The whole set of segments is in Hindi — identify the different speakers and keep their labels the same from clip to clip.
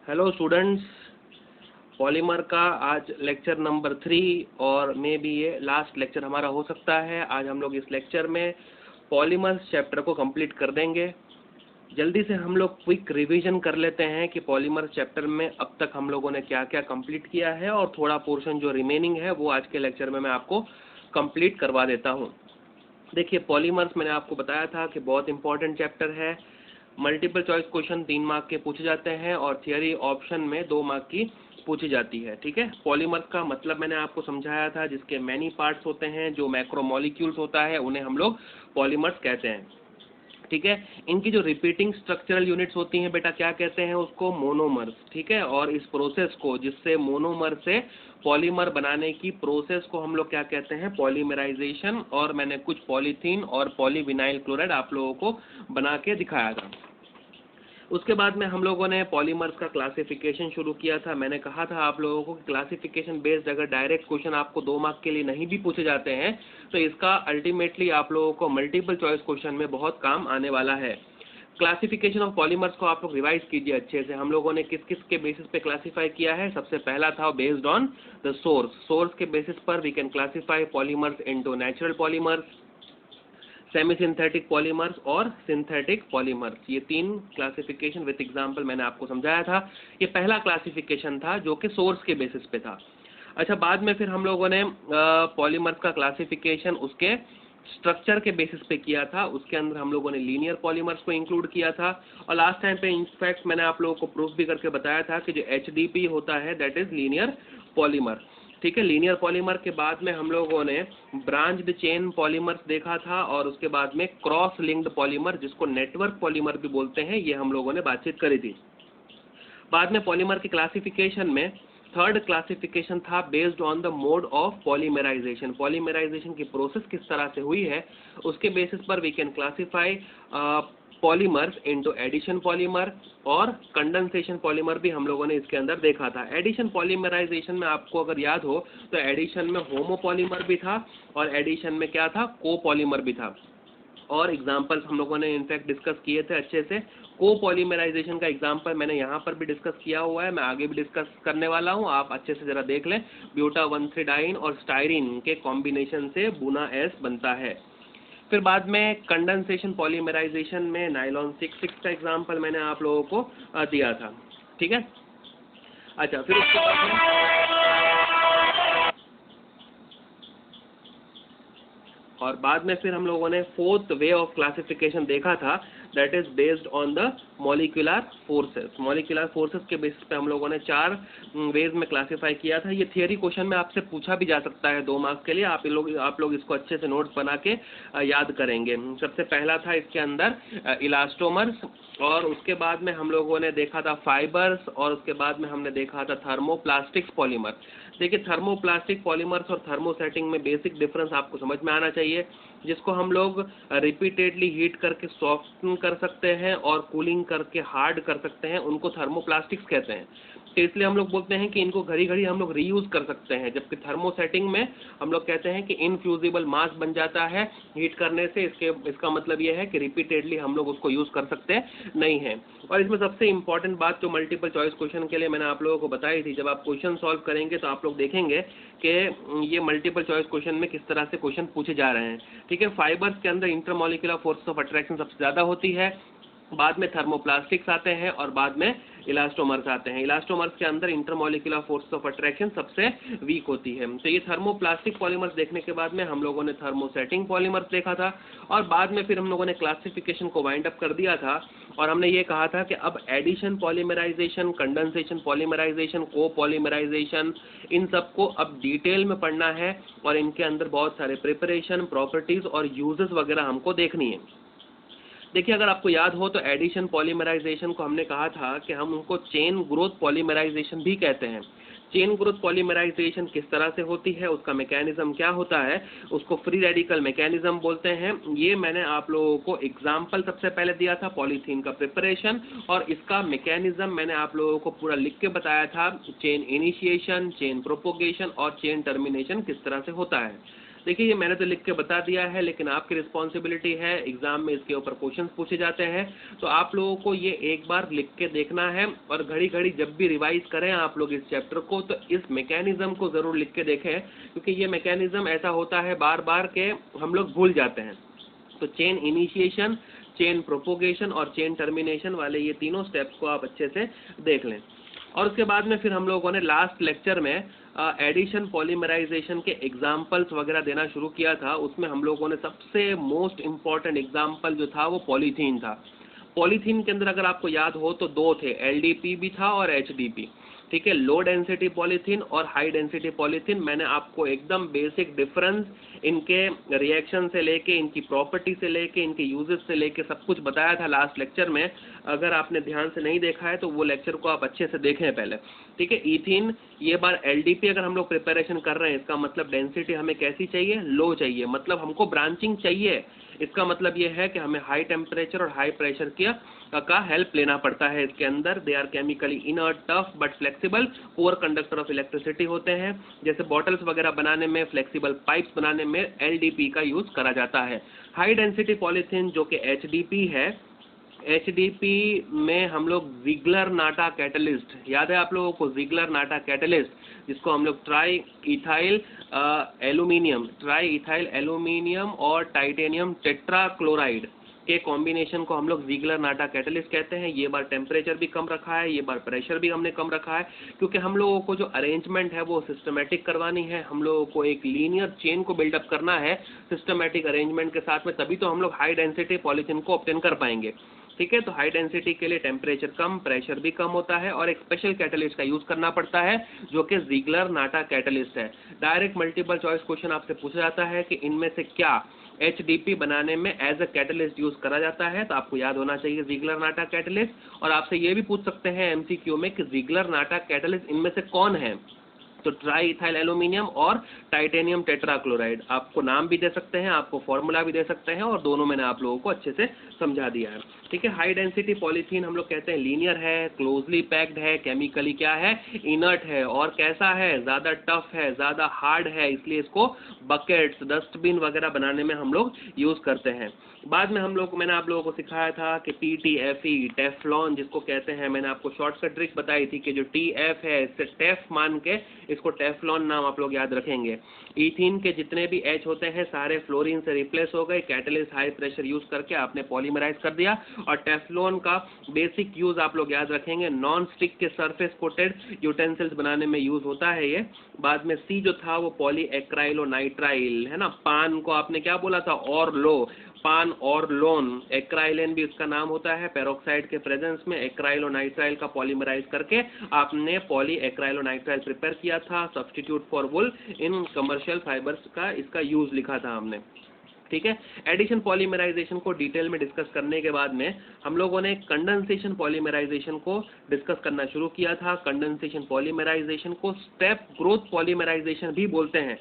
Speaker 1: हेलो स्टूडेंट्स, पॉलीमर का आज लेक्चर नंबर 3 और मे बी ये लास्ट लेक्चर हमारा हो सकता है। आज हम लोग इस लेक्चर में पॉलीमर्स चैप्टर को कंप्लीट कर देंगे। जल्दी से हम लोग क्विक रिवीजन कर लेते हैं कि पॉलीमर्स चैप्टर में अब तक हम लोगों ने क्या क्या कंप्लीट किया है, और थोड़ा पोर्शन जो रिमेनिंग है वो आज के लेक्चर में मैं आपको कंप्लीट करवा देता हूँ। देखिए, पॉलीमर्स मैंने आपको बताया था कि बहुत इंपॉर्टेंट चैप्टर है। मल्टीपल चॉइस क्वेश्चन 3 मार्क के पूछे जाते हैं और थियरी ऑप्शन में 2 मार्क की पूछी जाती है। ठीक है, पॉलीमर का मतलब मैंने आपको समझाया था, जिसके मैनी पार्ट्स होते हैं, जो मैक्रोमोलिक्यूल्स होता है, उन्हें हम लोग पॉलीमर्स कहते हैं। ठीक है, इनकी जो रिपीटिंग स्ट्रक्चरल यूनिट्स होती हैं बेटा, क्या कहते हैं उसको? मोनोमर्स। ठीक है, और इस प्रोसेस को, जिससे मोनोमर से पॉलीमर बनाने की प्रोसेस को हम लोग क्या कहते हैं? पॉलीमराइजेशन। और मैंने कुछ पॉलीथीन और पॉलीविनाइल क्लोराइड आप लोगों को बना के दिखाया था। उसके बाद में हम लोगों ने पॉलीमर्स का क्लासिफिकेशन शुरू किया था। मैंने कहा था आप लोगों को कि क्लासिफिकेशन बेस्ड अगर डायरेक्ट क्वेश्चन आपको 2 मार्क के लिए नहीं भी पूछे जाते हैं, तो इसका अल्टीमेटली आप लोगों को मल्टीपल चॉइस क्वेश्चन में बहुत काम आने वाला है। क्लासिफिकेशन ऑफ पॉलीमर्स को आप लोग रिवाइज कीजिए अच्छे से। हम लोगों ने किस किस के बेसिस पे क्लासिफाई किया है? सबसे पहला था based on the source. Source के बेसिस पर we can classify polymers into natural polymers, semi synthetic polymers और सिंथेटिक पॉलीमर्स। ये 3 क्लासिफिकेशन विद एग्जांपल मैंने आपको समझाया था। ये पहला क्लासिफिकेशन था जो कि सोर्स के बेसिस पे था। अच्छा, बाद में फिर हम लोगों ने पॉलीमर्स का क्लासिफिकेशन उसके स्ट्रक्चर के बेसिस पे किया था। उसके अंदर हम लोगों ने लीनियर पॉलीमर्स को इंक्लूड किया था। और लास्ट टाइम पे इनफैक्ट मैंने आप लोगों को प्रूफ भी करके बताया था कि जो HDP होता है दैट इज लीनियर पॉलीमर। ठीक है, लीनियर पॉलीमर के बाद में हम लोगों ने ब्रांच्ड चेन पॉलीमर्स देखा था, और उसके बाद में क्रॉस लिंक्ड पॉलीमर, जिसको नेटवर्क पॉलीमर भी बोलते हैं, ये हम लोगों ने बातचीत करी थी। बाद में पॉलीमर की क्लासिफिकेशन में थर्ड क्लासिफिकेशन था based on the mode of polymerization. Polymerization की प्रोसेस किस तरह से हुई है, उसके बेसिस पर we can classify polymers into addition polymer और कंडेंसेशन पॉलीमर भी हम लोगों ने इसके अंदर देखा था। एडिशन पॉलीमराइजेशन में आपको अगर याद हो तो एडिशन में होमोपॉलीमर भी था और एडिशन में क्या था? कोपॉलीमर भी था। और एग्जाम्पल्स हम लोगों ने इनफैक्ट डिस्कस किए थे अच्छे से। कोपॉलीमराइजेशन का एग्जाम्पल मैंने यहाँ पर भी डिस्कस किया हुआ है, मैं आगे भी डिस्कस करने वाला हूँ, आप अच्छे से जरा देख लें। ब्यूटा 1,3-डाइन और स्टाइरिन के कॉम्बिनेशन से बुना एस बनता है। फिर बाद में कंडेंसेशन पॉलीमराइजेशन में नाइलॉन 6,6 का एग्जाम्पल मैंने आप लोगों को दिया था। ठीक है, अच्छा, फिर उसके बाद में फिर हम लोगों ने फोर्थ वे ऑफ क्लासिफिकेशन देखा था, that is based on the molecular forces. Molecular forces के बेसिस पे हम लोगों ने 4 वेज में क्लासिफाई किया था। ये थियरी क्वेश्चन में आपसे पूछा भी जा सकता है 2 मार्क्स के लिए। आप लोग इसको अच्छे से नोट्स बना के याद करेंगे। सबसे पहला था इसके अंदर इलास्टोमर्स, और उसके बाद में हम लोगों ने देखा था फाइबर्स, और उसके बाद में हमने देखा था थर्मोप्लास्टिक्स पॉलीमर। देखिए, थर्मोप्लास्टिक पॉलीमर्स और थर्मोसेटिंग में बेसिक डिफरेंस आपको समझ में आना चाहिए। जिसको हम लोग रिपीटेडली हीट करके सॉफ्टन कर सकते हैं और कूलिंग करके हार्ड कर सकते हैं, उनको थर्मोप्लास्टिक्स कहते हैं। तो इसलिए हम लोग बोलते हैं कि इनको घड़ी घड़ी हम लोग रीयूज कर सकते हैं। जबकि थर्मोसेटिंग में हम लोग कहते हैं कि इनफ्यूजिबल मास बन जाता है हीट करने से। इसका मतलब यह है कि रिपीटेडली हम लोग उसको यूज कर सकते नहीं हैं। और इसमें सबसे इंपॉर्टेंट बात जो मल्टीपल चॉइस क्वेश्चन के लिए मैंने आप लोगों को बताई थी, जब आप क्वेश्चन सॉल्व करेंगे तो आप लोग देखेंगे कि ये मल्टीपल चॉइस क्वेश्चन में किस तरह से क्वेश्चन पूछे जा रहे हैं। ठीक है, फाइबर्स के अंदर इंटरमॉलिक्यूलर फोर्स ऑफ अट्रैक्शन सबसे ज्यादा होती है, बाद में थर्मोप्लास्टिक्स आते हैं, और बाद में इलास्टोमर्स आते हैं। इलास्टोमर्स के अंदर इंटरमॉलिक्यूलर फोर्स ऑफ अट्रैक्शन सबसे वीक होती है। तो ये थर्मोप्लास्टिक पॉलीमर्स देखने के बाद में हम लोगों ने थर्मोसेटिंग पॉलीमर्स देखा था, और बाद में फिर हम लोगों ने क्लासिफिकेशन को वाइंड अप कर दिया था, और हमने ये कहा था कि अब एडिशन पॉलीमराइजेशन, कंडेंसेशन पॉलीमराइजेशन, कोपॉलीमराइजेशन, इन सबको अब डिटेल में पढ़ना है, और इनके अंदर बहुत सारे प्रिपरेशन, प्रॉपर्टीज और यूजेस वगैरह हमको देखनी है। देखिए, अगर आपको याद हो तो एडिशन पॉलीमराइजेशन को हमने कहा था कि हम उनको चेन ग्रोथ पॉलीमराइजेशन भी कहते हैं। चेन ग्रोथ पॉलीमराइजेशन किस तरह से होती है, उसका मैकेनिज्म क्या होता है, उसको फ्री रेडिकल मैकेनिज्म बोलते हैं। ये मैंने आप लोगों को एग्जाम्पल सबसे पहले दिया था, पॉलीथीन का प्रिपरेशन, और इसका मैकेनिज्म मैंने आप लोगों को पूरा लिख के बताया था। चेन इनिशिएशन, चेन प्रोपोगेशन और चेन टर्मिनेशन किस तरह से होता है। देखिए ये मैंने तो लिख के बता दिया है, लेकिन आपकी रिस्पॉन्सिबिलिटी है, एग्जाम में इसके ऊपर क्वेश्चंस पूछे जाते हैं, तो आप लोगों को ये एक बार लिख के देखना है और घड़ी घड़ी जब भी रिवाइज करें आप लोग इस चैप्टर को, तो इस मैकेनिज्म को जरूर लिख के देखें, क्योंकि ये मैकेनिज्म ऐसा होता है बार बार के हम लोग भूल जाते हैं। तो चेन इनिशिएशन, चेन प्रोपोगेशन और चेन टर्मिनेशन वाले ये तीनों स्टेप्स को आप अच्छे से देख लें। और उसके बाद में फिर हम लोगों ने लास्ट लेक्चर में एडिशन पॉलीमराइजेशन के एग्जाम्पल्स वगैरह देना शुरू किया था। उसमें हम लोगों ने सबसे मोस्ट इम्पॉर्टेंट एग्जाम्पल जो था वो पॉलीथीन था। पॉलीथीन के अंदर अगर आपको याद हो तो दो थे, एलडीपी भी था और एचडीपी, ठीक है, लो डेंसिटी पॉलीथीन और हाई डेंसिटी पॉलीथीन। मैंने आपको एकदम बेसिक डिफरेंस, इनके रिएक्शन से लेके, इनकी प्रॉपर्टी से लेके, इनके यूजेस से लेके सब कुछ बताया था लास्ट लेक्चर में। अगर आपने ध्यान से नहीं देखा है तो वो लेक्चर को आप अच्छे से देखें पहले, ठीक है। ईथीन, ये बार एलडीपी अगर हम लोग प्रिपरेशन कर रहे हैं, इसका मतलब डेंसिटी हमें कैसी चाहिए, लो चाहिए, मतलब हमको ब्रांचिंग चाहिए। इसका मतलब ये है कि हमें हाई टेम्परेचर और हाई प्रेशर का हेल्प लेना पड़ता है इसके अंदर। They are chemically inert, tough but flexible, poor conductor of electricity होते हैं। जैसे बॉटल्स वगैरह बनाने में, फ्लेक्सिबल पाइप्स बनाने में एलडीपी का यूज करा जाता है। हाई डेंसिटी पॉलीथीन जो कि एचडीपी है, एचडीपी में हम लोग जिगलर नाटा कैटलिस्ट, याद है आप लोगों को जिगलर नाटा कैटलिस्ट, जिसको हम लोग ट्राई इथाइल एल्यूमिनियम और टाइटेनियम टेट्राक्लोराइड के कॉम्बिनेशन को हम लोग जिगलर नाटा कैटलिस्ट कहते हैं। ये बार टेम्परेचर भी कम रखा है, ये बार प्रेशर भी हमने कम रखा है, क्योंकि हम लोगों को जो अरेंजमेंट है वो सिस्टमेटिक करवानी है। हम लोगों को एक लीनियर चेन को बिल्डअप करना है सिस्टमेटिक अरेंजमेंट के साथ में, तभी तो हम लोग हाई डेंसिटी पॉलीथीन को ऑब्टेन कर पाएंगे, ठीक है। तो हाई डेंसिटी के लिए टेम्परेचर कम, प्रेशर भी कम होता है और एक स्पेशल कैटलिस्ट का यूज करना पड़ता है जो कि जिगलर नाटा कैटलिस्ट है। डायरेक्ट मल्टीपल चॉइस क्वेश्चन आपसे पूछा जाता है कि इनमें से क्या एचडीपी बनाने में एज अ कैटलिस्ट यूज करा जाता है, तो आपको याद होना चाहिए जिगलर नाटा कैटलिस्ट। और आपसे ये भी पूछ सकते हैं एमसीक्यू में कि जिगलर नाटा कैटलिस्ट इनमें से कौन है, तो ट्राई इथाइल एल्यूमिनियम और टाइटेनियम टेट्राक्लोराइड। आपको नाम भी दे सकते हैं, आपको फॉर्मूला भी दे सकते हैं, और दोनों मैंने आप लोगों को अच्छे से समझा दिया है, ठीक है। हाई डेंसिटी पॉलीथीन हम लोग कहते हैं लीनियर है, क्लोजली पैक्ड है, केमिकली क्या है, इनर्ट है, और कैसा है, ज्यादा टफ है, ज्यादा हार्ड है, इसलिए इसको बकेट्स, डस्टबिन वगैरह बनाने में हम लोग यूज करते हैं। बाद में मैंने आप लोगों को सिखाया था कि पीटीएफई, टेफ्लॉन जिसको कहते हैं, मैंने आपको शॉर्टकट ट्रिक बताई थी कि जो टीएफ है इससे टेफ मान के इसको टेफ्लॉन नाम आप लोग याद रखेंगे। ईथीन के जितने भी एच होते हैं सारे फ्लोरीन से रिप्लेस हो गए, कैटलिस्ट हाई प्रेशर यूज करके आपने पॉलीमराइज कर दिया। और टेफ्लॉन का बेसिक यूज आप लोग याद रखेंगे, नॉन स्टिक के सरफेस कोटेड यूटेंसिल्स बनाने में यूज होता है ये। बाद में सी जो था वो पॉली एक्राइलोनाइट्राइल है ना, पान को आपने क्या बोला था, और लो, पान और लोन, एक्राइलेन भी उसका नाम होता है। पेरोक्साइड के प्रेजेंस में एक्राइलोनाइट्राइल का पॉलीमराइज करके आपने पॉली एक्राइलोनाइट्राइल प्रिपेयर किया था। Substitute for wool in commercial fibres का इसका यूज लिखा था हमने, ठीक है। एडिशन पॉलीमराइजेशन को डिटेल में डिस्कस करने के बाद में हम लोगों ने कंडेंसेशन पॉलीमराइजेशन को डिस्कस करना शुरू किया था। कंडेंसेशन पॉलीमराइजेशन को स्टेप ग्रोथ पॉलीमराइजेशन भी बोलते हैं,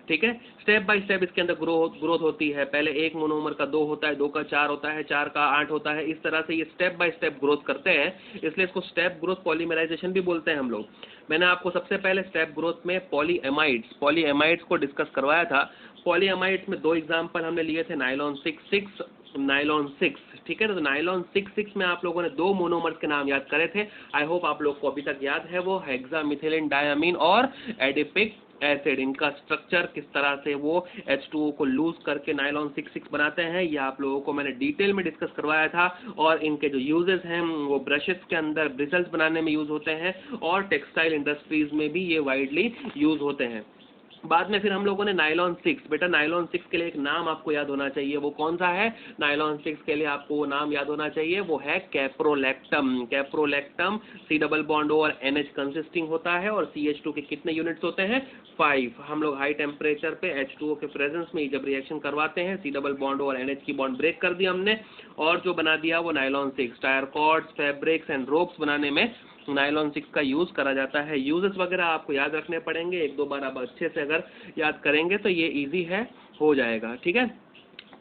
Speaker 1: ठीक है। स्टेप बाय स्टेप इसके अंदर ग्रोथ होती है। पहले एक मोनोमर का 2 होता है, 2 का 4 होता है, 4 का 8 होता है, इस तरह से ये स्टेप बाय स्टेप ग्रोथ करते हैं, इसलिए इसको स्टेप ग्रोथ पॉलीमराइजेशन भी बोलते हैं हम लोग। मैंने आपको सबसे पहले स्टेप ग्रोथ में पॉलीएमाइड्स को डिस्कस करवाया था। पॉलीएमाइड्स में 2 एग्जाम्पल हमने लिए थे, नाइलॉन 6, नाइलॉन 6, ठीक है। तो नाइलॉन 6 में आप लोगों ने 2 मोनोमर्स के नाम याद करे थे, आई होप आप लोग को अभी तक याद है वो, हेक्सामिथिलीन डायमीन और एडिपिक एसिड। इनका स्ट्रक्चर किस तरह से वो H2O को लूज करके नाइलॉन 6 बनाते हैं, ये आप लोगों को मैंने डिटेल में डिस्कस करवाया था। और इनके जो यूजेस हैं वो ब्रशेस के अंदर ब्रिजल्स बनाने में यूज होते हैं, और टेक्सटाइल इंडस्ट्रीज में भी ये वाइडली यूज होते हैं। बाद में फिर हम लोगों ने नाइलॉन 6, बेटा नाइलॉन 6 के लिए एक नाम आपको याद होना चाहिए, वो कौन सा है, नाइलॉन 6 के लिए आपको वो नाम याद होना चाहिए, वो है caprolactam. Caprolactam C double bond O और NH कंसिस्टिंग होता है, और CH2 के कितने यूनिट्स होते हैं, 5। हम लोग हाई टेम्परेचर पे H2O के प्रेजेंस में जब रिएक्शन करवाते हैं, C डबल बॉन्ड O और NH की बॉन्ड ब्रेक कर दी हमने, और जो बना दिया वो nylon 6। Tyre cords, fabrics and ropes बनाने में नाइलॉन 6 का यूज करा जाता है। यूजेस वगैरह आपको याद रखने पड़ेंगे, 1-2 बार आप अच्छे से अगर याद करेंगे तो ये इजी है, हो जाएगा, ठीक है।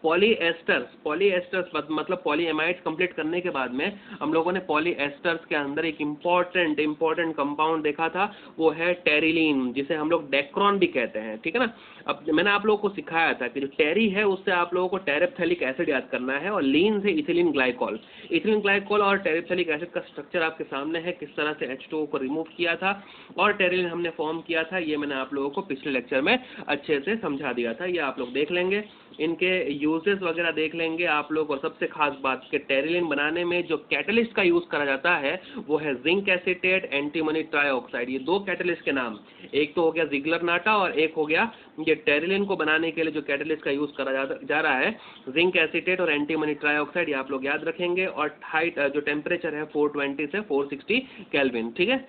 Speaker 1: पॉलीएस्टर्स मतलब पॉलीएमाइड्स कंप्लीट करने के बाद में हम लोगों ने पॉलीएस्टर्स के अंदर एक इम्पॉर्टेंट कंपाउंड देखा था, वो है टेरिलीन, जिसे हम लोग डेक्रोन भी कहते हैं, ठीक है ना। अब मैंने आप लोगों को सिखाया था कि जो टेरी है उससे आप लोगों को टेरेप्थेलिक एसिड याद करना है, और लीन से इथिलीन ग्लाइकॉल। इथिलीन ग्लाइकॉल और टेरेप्थेलिक एसिड का स्ट्रक्चर आपके सामने है, किस तरह से H2O को रिमूव किया था और टेरिलीन हमने फॉर्म किया था, ये मैंने आप लोगों को पिछले लेक्चर में अच्छे से समझा दिया था। ये आप लोग देख लेंगे, इनके यूजेस वगैरह देख लेंगे आप लोग। और सबसे खास बात कि टेरिलीन बनाने में जो कैटलिस्ट का यूज करा जाता है वो है जिंक एसीटेट, एंटीमनी ट्राइऑक्साइड। ये दो कैटलिस्ट के नाम, एक तो हो गया जिगलर नाटा और एक हो गया ये टेरिलीन को बनाने के लिए जो कैटलिस्ट का यूज करा जा रहा है, जिंक एसीटेट और एंटीमनी ट्राइऑक्साइड, ये आप लोग याद रखेंगे। और हाइट जो टेम्परेचर है 420 से 460 केल्विन, ठीक है।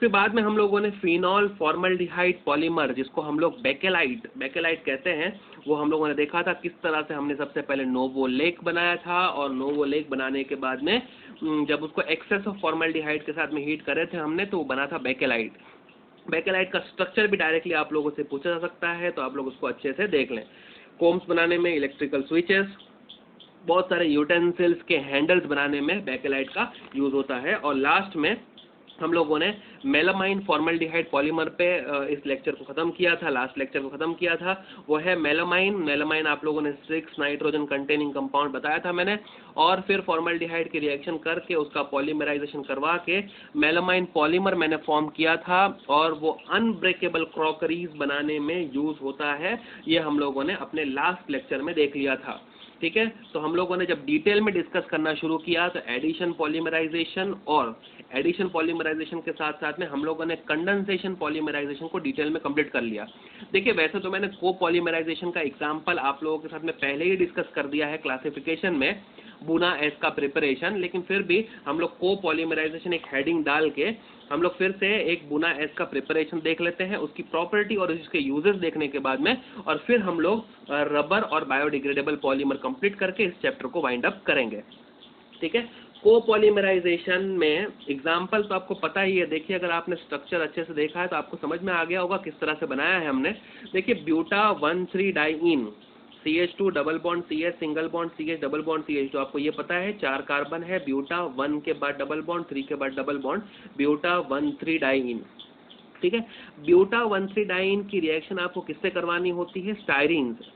Speaker 1: फिर बाद में हम लोगों ने फिनॉल फॉर्मल्डिहाइड पॉलीमर, जिसको हम लोग बेकेलाइट कहते हैं, वो हम लोगों ने देखा था किस तरह से हमने सबसे पहले नोवोलेक बनाया था। और नोवोलेक बनाने के बाद में जब उसको एक्सेस ऑफ फॉर्मल्डिहाइड के साथ में हीट करे थे हमने, तो वो बना था बेकेलाइट। बेकेलाइट का स्ट्रक्चर भी डायरेक्टली आप लोगों से पूछा जा सकता है, तो आप लोग उसको अच्छे से देख लें। कोम्स बनाने में, इलेक्ट्रिकल स्विचेस, बहुत सारे यूटेंसिल्स के हैंडल्स बनाने में बेकेलाइट का यूज होता है। और लास्ट में हम लोगों ने मेलामाइन फॉर्मल्डिहाइड पॉलीमर पे इस लेक्चर को खत्म किया था, लास्ट लेक्चर को खत्म किया था। वो है मेलामाइन आप लोगों ने 6 नाइट्रोजन कंटेनिंग कंपाउंड बताया था मैंने, और फिर फॉर्मल्डिहाइड की रिएक्शन करके उसका पॉलीमराइजेशन करवा के मेलामाइन पॉलीमर मैंने फॉर्म किया था, और वो अनब्रेकेबल क्रॉकरीज बनाने में यूज होता है। ये हम लोगों ने अपने लास्ट लेक्चर में देख लिया था, ठीक है। तो हम लोगों ने जब डिटेल में डिस्कस करना शुरू किया तो एडिशन पॉलीमराइजेशन के साथ साथ में हम लोगों ने कंडेंसेशन पॉलीमराइजेशन को डिटेल में कंप्लीट कर लिया। देखिए, वैसे तो मैंने कोपॉलीमराइजेशन का एग्जांपल आप लोगों के साथ में पहले ही डिस्कस कर दिया है क्लासिफिकेशन में, बुना एस का प्रिपरेशन, लेकिन फिर भी हम लोग कोपॉलीमराइजेशन एक हेडिंग डाल के हम लोग फिर से एक बुना एस का प्रिपरेशन देख लेते हैं, उसकी प्रॉपर्टी और उसके यूजेस देखने के बाद में, और फिर हम लोग रबर और बायोडिग्रेडेबल पॉलीमर कंप्लीट करके इस चैप्टर को वाइंड अप करेंगे, ठीक है। कोपॉलीमराइजेशन में एग्जांपल तो आपको पता ही है। देखिए, अगर आपने स्ट्रक्चर अच्छे से देखा है तो आपको समझ में आ गया होगा किस तरह से बनाया है हमने। देखिए, buta 1,3 diene, CH2 double bond CH single bond CH double bond CH, तो आपको ये पता है 4 कार्बन है, ब्यूटा 1 के बाद डबल बॉन्ड, 3 के बाद डबल बॉन्ड, ब्यूटा 1,3 डाइईन, ठीक है। ब्यूटा 1,3 डाइईन की रिएक्शन आपको किससे करवानी होती है? स्टायरीन से।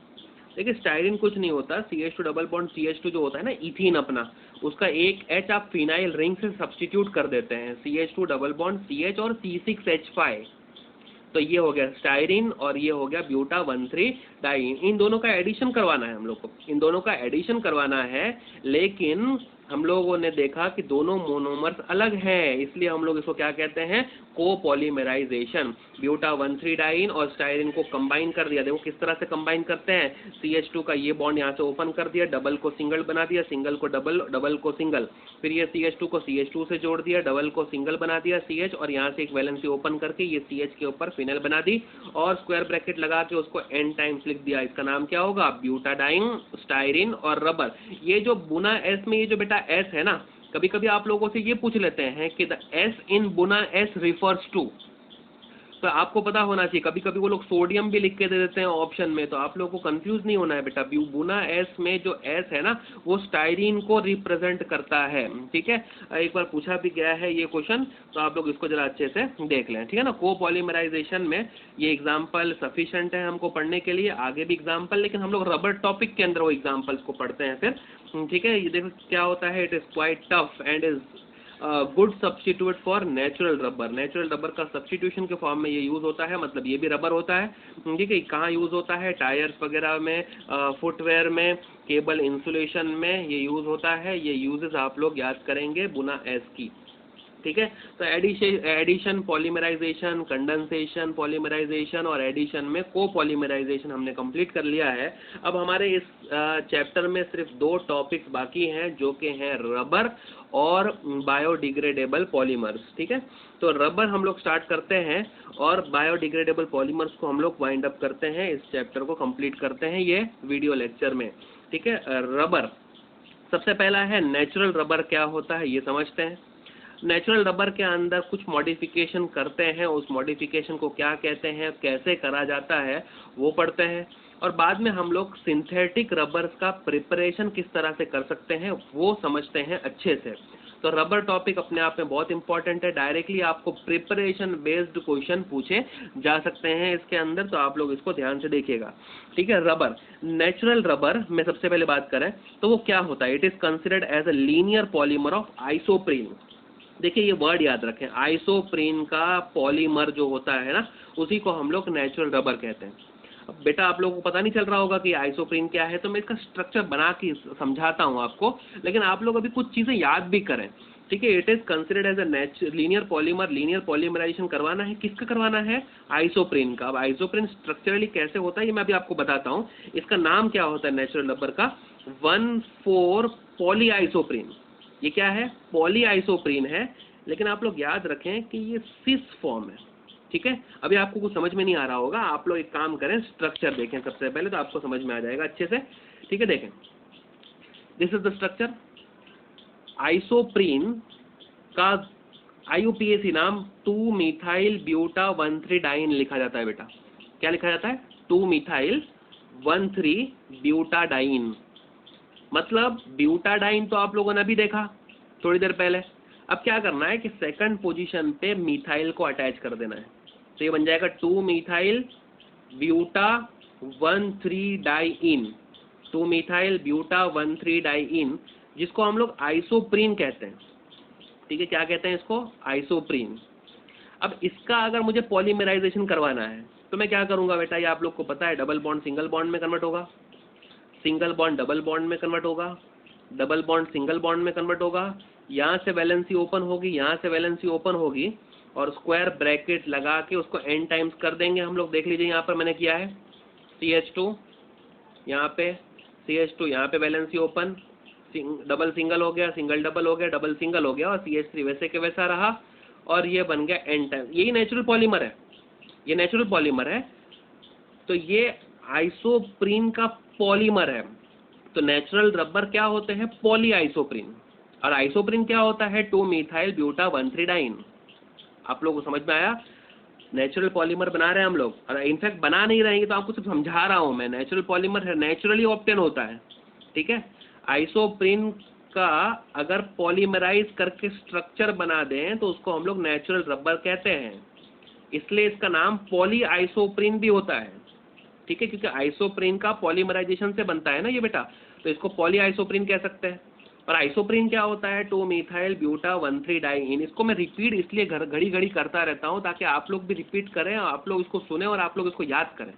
Speaker 1: देखिए, स्टायरीन कुछ नहीं होता, CH2 डबल बॉन्ड CH2 जो होता है ना इथीन अपना, उसका एक H आप फिनाइल रिंग से सब्स्टिट्यूट कर देते हैं, CH2 डबल बॉन्ड CH और C6H5, तो ये हो गया स्टायरीन और ये हो गया ब्यूटा 1,3 डाइईन। इन दोनों का एडिशन करवाना है हम लोग को, इन दोनों का एडिशन करवाना है, लेकिन हम लोगों ने देखा कि दोनों मोनोमर्स अलग हैं, इसलिए हम लोग इसको क्या कहते हैं? कोपॉलीमराइजेशन। ब्यूटा 1,3 डाइईन और स्टायरीन को कंबाइन कर दिया। देखो किस तरह से कंबाइन करते हैं, CH2 का ये बॉन्ड यहाँ से ओपन कर दिया, डबल को सिंगल बना दिया, सिंगल को डबल, डबल को सिंगल, फिर ये CH2 को CH2 से जोड़ दिया, डबल को सिंगल बना दिया CH, और यहाँ से एक वैलेंसी ओपन करके ये CH के ऊपर फिनाइल बना दी, और स्क्वायर ब्रैकेट लगा के उसको N टाइम्स लिख दिया। इसका नाम क्या होगा? ब्यूटाडाइन, स्टायरीन और रबर। ये जो बुना एस में ये जो बेटा एस है ना, कभी कभी आप लोगों से ये पूछ लेते हैं कि द एस इन बुना एस रिफर्स टू, तो आपको पता होना चाहिए। कभी कभी वो लोग सोडियम भी लिख के दे देते हैं ऑप्शन में, तो आप लोगों को कंफ्यूज नहीं होना है बेटा। बुना एस में जो एस है ना वो स्टायरीन को रिप्रेजेंट करता है, ठीक है। एक बार पूछा भी गया है ये क्वेश्चन, तो आप लोग इसको जरा अच्छे से देख लें, ठीक है ना। कोपॉलीमराइजेशन में ये एग्जाम्पल सफिशिएंट है हमको पढ़ने के लिए, आगे भी एग्जाम्पल, लेकिन हम लोग रबर टॉपिक के अंदर वो एग्जाम्पल्स को पढ़ते हैं फिर, ठीक है। ये देखो क्या होता है, it is quite tough and is good substitute for natural rubber. Natural rubber का सब्स्टिट्यूशन के फॉर्म में ये यूज होता है, मतलब ये भी रबर होता है, ठीक है। कहाँ यूज होता है? टायर्स वगैरह में, फुटवेयर में, केबल इंसुलेशन में ये यूज होता है। ये यूजेस आप लोग याद करेंगे बुना एस की, ठीक है। तो एडिशन पॉलीमराइजेशन, कंडेंसेशन पॉलीमराइजेशन और एडिशन में कोपॉलीमराइजेशन हमने कंप्लीट कर लिया है। अब हमारे इस चैप्टर में सिर्फ 2 टॉपिक्स बाकी हैं, जो कि हैं रबर और बायोडिग्रेडेबल पॉलीमर्स, ठीक है। तो रबर हम लोग स्टार्ट करते हैं और बायोडिग्रेडेबल पॉलीमर्स को हम लोग वाइंड अप करते हैं, इस चैप्टर को कंप्लीट करते हैं ये वीडियो लेक्चर में, ठीक है। रबर सबसे पहला है नेचुरल रबर क्या होता है ये समझते हैं। नेचुरल रबर के अंदर कुछ मॉडिफिकेशन करते हैं, उस मॉडिफिकेशन को क्या कहते हैं, कैसे करा जाता है वो पढ़ते हैं। और बाद में हम लोग सिंथेटिक रबर्स का प्रिपरेशन किस तरह से कर सकते हैं वो समझते हैं अच्छे से। तो रबर टॉपिक अपने आप में बहुत इंपॉर्टेंट है, डायरेक्टली आपको प्रिपरेशन बेस्ड क्वेश्चन पूछे जा सकते हैं इसके अंदर, तो आप लोग इसको ध्यान से देखिएगा। ठीक है, रबर, नेचुरल रबर में सबसे पहले बात करें तो वो क्या होता है, it is considered as a linear polymer of isoprene. देखिए ये वर्ड याद रखें, आइसोप्रीन का पॉलीमर जो होता है ना, उसी को हम लोग नेचुरल रबर कहते हैं। अब बेटा आप लोगों को पता नहीं चल रहा होगा कि आइसोप्रीन क्या है, तो मैं इसका स्ट्रक्चर बना के समझाता हूं आपको, लेकिन आप लोग अभी कुछ चीजें याद भी करें। ठीक है, it is considered as a linear polymer, linear polymerization करवाना है, किसका करवाना है, आइसोप्रीन का। अब आइसोप्रीन स्ट्रक्चरली कैसे होता है ये मैं अभी आपको बताता हूँ। इसका नाम क्या होता है नेचुरल रबर का, 1,4 पॉलीआइसोप्रीन। ये क्या है, पॉलीआइसोप्रीन है, लेकिन आप लोग याद रखें कि ये सिस फॉर्म है। ठीक है, अभी आपको कुछ समझ में नहीं आ रहा होगा, आप लोग एक काम करें, स्ट्रक्चर देखें सबसे पहले, तो आपको समझ में आ जाएगा अच्छे से। ठीक है, देखें, this is the structure. Isoprene का IUPAC नाम 2 मिथाइल ब्यूटा 1,3-डाइन लिखा जाता है बेटा। क्या लिखा जाता है, 2 मिथाइल 1,3 ब्यूटाडाइन। मतलब ब्यूटाडाइन तो आप लोगों ने अभी देखा थोड़ी देर पहले। अब क्या करना है कि सेकंड पोजीशन पे मिथाइल को अटैच कर देना है, तो ये बन जाएगा 2 मिथाइल ब्यूटा 1,3-डाइन, 2 मिथाइल ब्यूटा 1,3-डाइन, जिसको हम लोग आइसोप्रीन कहते हैं। ठीक है, क्या कहते हैं इसको, आइसोप्रीन। अब इसका अगर मुझे पॉलीमराइजेशन करवाना है तो मैं क्या करूंगा बेटा, ये आप लोग को पता है, डबल बॉन्ड सिंगल बॉन्ड में कन्वर्ट होगा, सिंगल बॉन्ड डबल बॉन्ड में कन्वर्ट होगा, डबल बॉन्ड सिंगल बॉन्ड में कन्वर्ट होगा, यहाँ से वैलेंसी ओपन होगी, यहाँ से वैलेंसी ओपन होगी, और स्क्वायर ब्रैकेट लगा के उसको n टाइम्स कर देंगे हम लोग। देख लीजिए यहाँ पर मैंने किया है, CH2 यहाँ पे, CH2 यहाँ पे वैलेंसी ओपन, डबल सिंगल हो गया, सिंगल डबल हो गया, डबल सिंगल हो गया, और CH3 वैसे के वैसा रहा, और ये बन गया n टाइम। यही नेचुरल पॉलीमर है, ये नेचुरल पॉलीमर है। तो ये आइसोप्रीन का पॉलीमर है। तो नेचुरल रबर क्या होते हैं, पॉली आइसोप्रीन, और आइसोप्रीन क्या होता है, 2 मिथाइल ब्यूटा 1,3-डाइन। आप लोगों को समझ में आया, नेचुरल पॉलीमर बना रहे हैं हम लोग, और इनफैक्ट बना नहीं रहेंगे तो आपको सिर्फ समझा रहा हूं मैं, नेचुरल पॉलीमर है, नेचुरली ऑब्टेन होता है। ठीक है, आइसोप्रीन का अगर पॉलीमराइज करके स्ट्रक्चर बना दें तो उसको हम लोग नेचुरल रबर कहते हैं, इसलिए इसका नाम पॉली आइसोप्रीन भी होता है। ठीक है, क्योंकि आइसोप्रीन का पॉलीमराइजेशन से बनता है ना ये बेटा, तो इसको पॉली आइसोप्रीन कह सकते हैं। और आइसोप्रीन क्या होता है, 2 मिथाइल ब्यूटा 1,3-डाइन। इसको मैं रिपीट इसलिए घड़ी घड़ी करता रहता हूँ ताकि आप लोग भी रिपीट करें, और आप लोग इसको सुने और आप लोग इसको याद करें।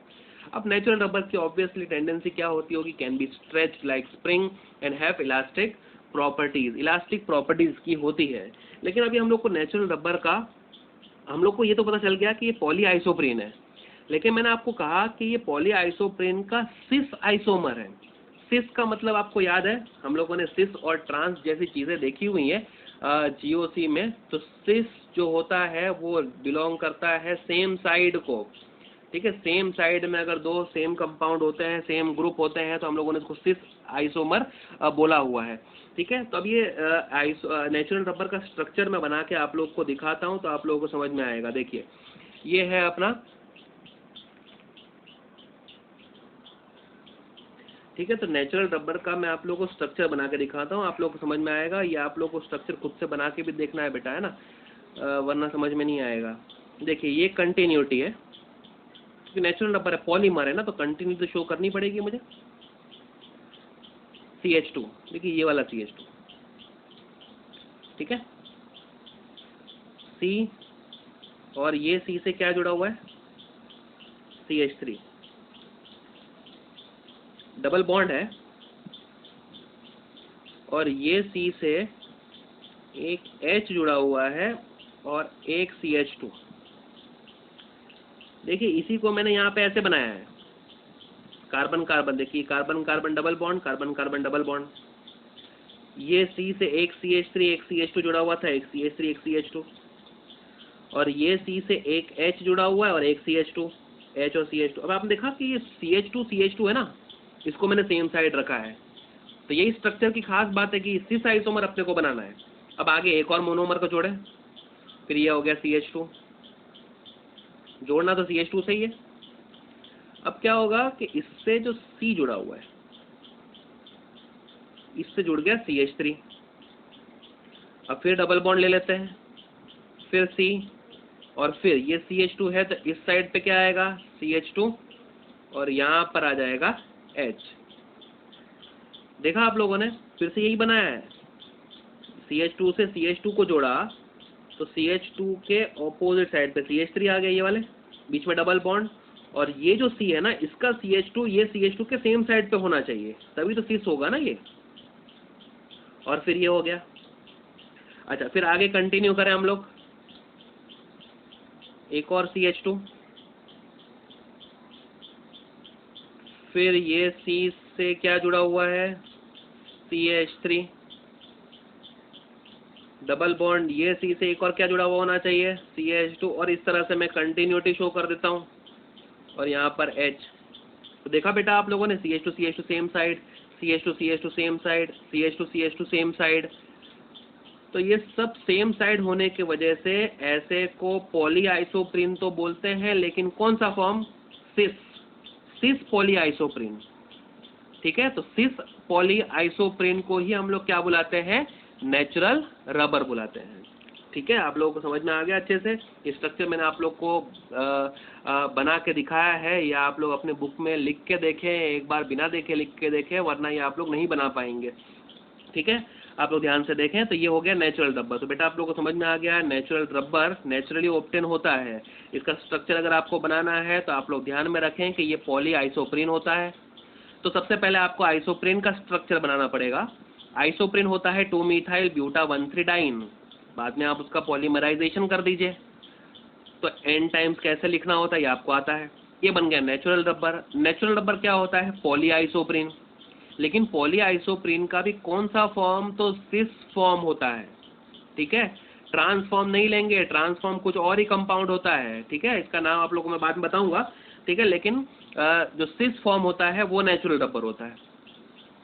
Speaker 1: अब नेचुरल रबर की ऑब्वियसली टेंडेंसी क्या होती होगी, can be stretched like spring and have elastic properties, elastic properties की होती है। लेकिन अभी हम लोग को नेचुरल रबर का, हम लोग को ये तो पता चल गया कि ये पॉली आइसोप्रीन है, लेकिन मैंने आपको कहा कि ये पॉली आइसोप्रीन का सिस आइसोमर है। सिस का मतलब आपको याद है, हम लोगों ने सिस और ट्रांस जैसी चीजें देखी हुई है GOC में। तो सिस जो होता है वो बिलोंग करता है सेम साइड को। ठीक है, सेम साइड में अगर दो सेम कंपाउंड होते हैं, सेम ग्रुप होते हैं, तो हम लोगों ने इसको सिस आइसोमर बोला हुआ है। ठीक है, तो अब ये नेचुरल रबर का स्ट्रक्चर मैं बना के आप लोग को दिखाता हूँ तो आप लोगों को समझ में आएगा। देखिए ये है अपना, ठीक है, तो नेचुरल रबर का मैं आप लोगों को स्ट्रक्चर बना के दिखाता हूँ, आप लोगों को समझ में आएगा। ये आप लोगों को स्ट्रक्चर खुद से बना के भी देखना है बेटा, है ना, वरना समझ में नहीं आएगा। देखिए ये कंटिन्यूटी है, क्योंकि नेचुरल रबर है, पॉलीमर है ना, तो कंटिन्यूटी शो करनी पड़ेगी मुझे। CH2, देखिए ये वाला CH2, ठीक है, C, और ये C से क्या जुड़ा हुआ है, CH3, डबल बॉन्ड है, और ये C से एक H जुड़ा हुआ है और एक CH2। देखिए इसी को मैंने यहाँ पे ऐसे बनाया है, कार्बन कार्बन, देखिए carbon carbon double bond, carbon carbon double bond. ये C से एक CH3 एक CH2 जुड़ा हुआ था, एक CH3 एक CH2, और ये C से एक H जुड़ा हुआ है और एक CH2, H और CH2। अब आपने देखा कि ये CH2 CH2 है ना, इसको मैंने सेम साइड रखा है। तो यही स्ट्रक्चर की खास बात है कि सिस आइसोमर अपने को बनाना है। अब आगे एक और मोनोमर को जोड़े, फिर ये हो गया CH2, जोड़ना तो CH2 से ही है। अब क्या होगा कि इससे जो C जुड़ा हुआ है, इससे जुड़ गया CH3। अब फिर डबल बॉन्ड ले लेते हैं, फिर C, और फिर ये CH2 है तो इस साइड पे क्या आएगा, CH2, और यहाँ पर आ जाएगा H। देखा आप लोगों ने, फिर से यही बनाया है, CH2 से CH2 को जोड़ा तो CH2 के ऑपोजिट साइड पे CH3 आ गया, ये वाले बीच में डबल बॉन्ड, और ये जो C है ना, इसका CH2 ये CH2 के सेम साइड पे होना चाहिए, तभी तो सिस होगा ना ये, और फिर ये हो गया। अच्छा, फिर आगे कंटिन्यू करें हम लोग, एक और CH2, फिर ये C से क्या जुड़ा हुआ है, CH3, डबल बॉन्ड, ये C से एक और क्या जुड़ा हुआ होना चाहिए, CH2, और इस तरह से मैं कंटिन्यूटी शो कर देता हूँ, और यहाँ पर H। तो देखा बेटा आप लोगों ने, CH2 CH2 same side, CH2 CH2 same side, CH2 CH2 same side. तो ये सब सेम साइड होने की वजह से ऐसे को पॉलीआइसोप्रीन तो बोलते हैं, लेकिन कौन सा फॉर्म, सिस पॉलीआइसोप्रीन। ठीक है, तो सिस पॉलीआइसोप्रीन को ही हम लोग क्या बुलाते हैं, नेचुरल रबर बुलाते हैं। ठीक है, आप लोगों को समझ में आ गया अच्छे से। स्ट्रक्चर मैंने आप लोग को बना के दिखाया है, या आप लोग अपने बुक में लिख के देखें, एक बार बिना देखे लिख के देखें, वरना ये आप लोग नहीं बना पाएंगे। ठीक है, आप लोग ध्यान से देखें। तो ये हो गया नेचुरल रबर। तो बेटा आप लोग को समझ में आ गया, नेचुरल रबर नेचुरली ऑब्टेन होता है। इसका स्ट्रक्चर अगर आपको बनाना है तो आप लोग ध्यान में रखें कि ये पॉलीआइसोप्रीन होता है। तो सबसे पहले आपको आइसोप्रीन का स्ट्रक्चर बनाना पड़ेगा। आइसोप्रीन होता है 2-methyl ब्यूटा 1,3 डाइन, बाद में आप उसका पॉलीमराइजेशन कर दीजिए। तो एन टाइम्स कैसे लिखना होता है ये आपको आता है। ये बन गया नेचुरल रबर। नेचुरल रबर क्या होता है, पॉलीआइसोप्रीन। लेकिन पॉलीआइसोप्रीन का भी कौन सा फॉर्म, तो सिस फॉर्म होता है। ठीक है, ट्रांसफॉर्म नहीं लेंगे, ट्रांसफॉर्म कुछ और ही कंपाउंड होता है। ठीक है, इसका नाम आप लोगों को मैं बाद में बताऊंगा। ठीक है, लेकिन जो सिस फॉर्म होता है वो नेचुरल रबर होता है।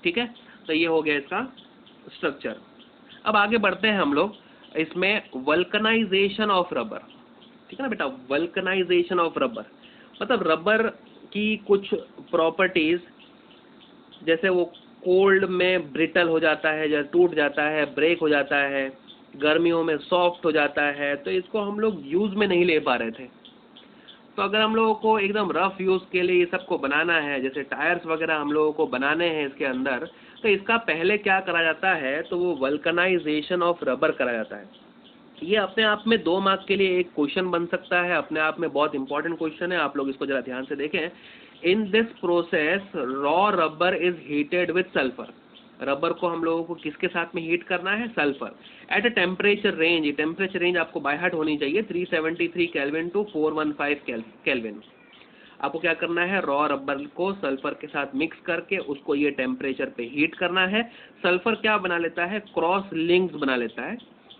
Speaker 1: ठीक है, तो ये हो गया इसका स्ट्रक्चर। अब आगे बढ़ते हैं हम लोग इसमें, वल्कनाइजेशन ऑफ रबर। ठीक है ना बेटा, वल्कनाइजेशन ऑफ रबर मतलब रबर की कुछ प्रॉपर्टीज, जैसे वो कोल्ड में ब्रिटल हो जाता है, जैसे टूट जाता है, ब्रेक हो जाता है, गर्मियों में सॉफ्ट हो जाता है, तो इसको हम लोग यूज में नहीं ले पा रहे थे। तो अगर हम लोगों को एकदम रफ यूज के लिए ये सबको बनाना है, जैसे टायर्स वगैरह हम लोगों को बनाने हैं इसके अंदर, तो इसका पहले क्या करा जाता है, तो वो वल्कनाइजेशन ऑफ रबर करा जाता है। ये अपने आप में 2 मार्क के लिए एक क्वेश्चन बन सकता है, अपने आप में बहुत इंपॉर्टेंट क्वेश्चन है। आप लोग इसको जरा ध्यान से देखें। In this process raw rubber is heated with sulphur. Rubber को हम लोगों को किसके साथ में हीट करना है, sulphur, at a temperature range. Temperature range आपको बाय हार्ट होनी चाहिए, 373 केल्विन टू 415 केल्विन। आपको क्या करना है, रॉ रबर को सल्फर के साथ मिक्स करके उसको ये टेम्परेचर पे हीट करना है। सल्फर क्या बना लेता है, क्रॉस लिंक्स बना लेता है।